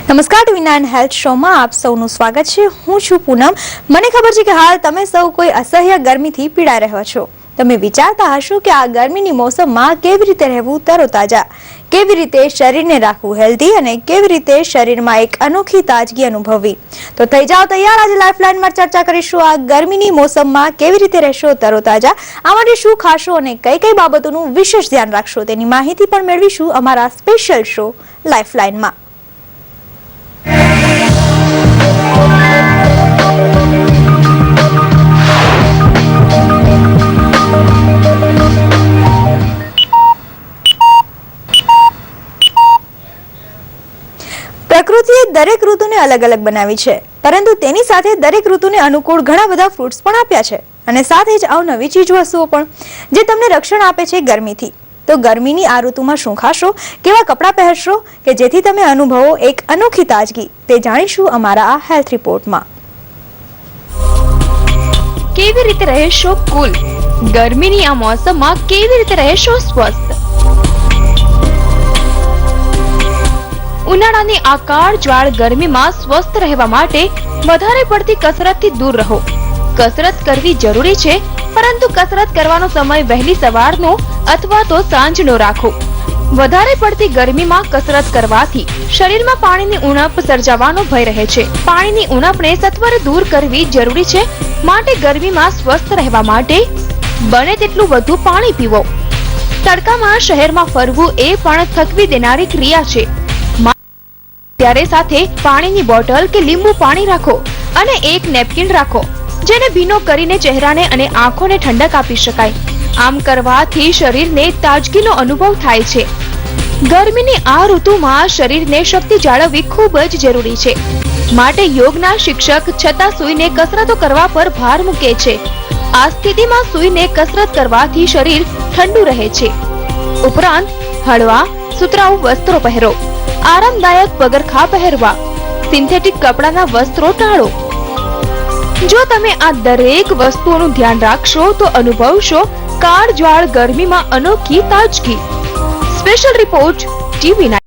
નમસ્કાર ટીવી9 હેલ્થ શોમાં આપ સૌનું સ્વાગત છે। હું છું પૂનમ। મને ખબર છે કે હાલ તમે સૌ કોઈ અસહ્ય ગરમીથી પીડાઈ રહ્યા છો। તમે વિચારતા હશો કે આ ગરમીની મોસમમાં કેવી રીતે રહેવું તરોતાજા, કેવી રીતે શરીરને રાખવું હેલ્ધી અને કેવી રીતે શરીરમાં એક અનોખી તાજગી અનુભવવી। તો થઈ જાઓ તૈયાર, આજે લાઇફલાઇનમાં ચર્ચા કરીશું આ ગરમીની મોસમમાં કેવી રીતે રહેશો તરોતાજા, આ માટે શું ખાશો અને કઈ કઈ બાબતોનું વિશેષ ધ્યાન રાખશો તેની માહિતી પણ મેળવીશું અમારા સ્પેશિયલ શો લાઇફલાઇનમાં। પ્રકૃતિએ દરેક ઋતુને અલગ અલગ બનાવી છે, પરંતુ તેની સાથે દરેક ઋતુને અનુકૂળ ઘણા બધા ફ્રૂટ્સ પણ આપ્યા છે અને સાથે જ અવનવી ચીજવસ્તુઓ પણ જે તમને રક્ષણ આપે છે ગરમીથી। તો ગરમીની આ ઋતુમાં શું ખાશો, કેવા કપડાં પહેરશો કે જેથી તમે અનુભવો એક અનોખી તાજગી, તે જાણીશું અમારા આ હેલ્થ રિપોર્ટમાં। કેવી રીતે રહેશો કુલ, ગરમીની આ મોસમમાં કેવી રીતે રહેશો સ્વસ્થ। ઉનાળાની આ કાળઝાળ ગરમીમાં સ્વસ્થ રહેવા માટે વધારે પડતી કસરતથી દૂર રહો। કસરત કરવી જરૂરી છે, પરંતુ કસરત કરવાનો સમય વહેલી સવારનો અથવા તો સાંજનો રાખો। વધારે પડતી ગરમીમાં કસરત કરવાથી શરીરમાં પાણીની ઉણપ સર્જાવાનો ભય રહે છે। પાણીની ઉણપને સત્વરે દૂર કરવી જરૂરી છે, માટે ગરમીમાં સ્વસ્થ રહેવા માટે બને તેટલું વધુ પાણી પીવો। તડકામાં શહેરમાં ફરવું એ પણ થકવી દેનારી ક્રિયા છે, ત્યારે સાથે પાણીની બોટલ કે લીંબુ પાણી રાખો અને એક નેપકિન રાખો, જેને ભીનો કરીને ચહેરાને અને આંખોને ઠંડક આપી શકાય। આમ કરવાથી શરીરને તાજગીનો અનુભવ થાય છે। ગરમીની આ ઋતુમાં શરીરને શક્તિ જાળવવી ખૂબ જ જરૂરી છે, માટે યોગના શિક્ષક છતાં સૂઈને કસરતો કરવા પર ભાર મૂકે છે। આ સ્થિતિમાં સૂઈને કસરત કરવાથી શરીર ઠંડુ રહે છે। ઉપરાંત હળવા સુતરાઉ વસ્ત્રો પહેરો, આરામદાયક પગરખા પહેરવા, સિન્થેટિક કપડાના વસ્ત્રો ટાળો। જો તમે આ દરેક વસ્તુઓનું ધ્યાન રાખશો તો અનુભવશો કાળઝાળ ગરમીમાં અનોખી તાજગી। Special report ટીવી9।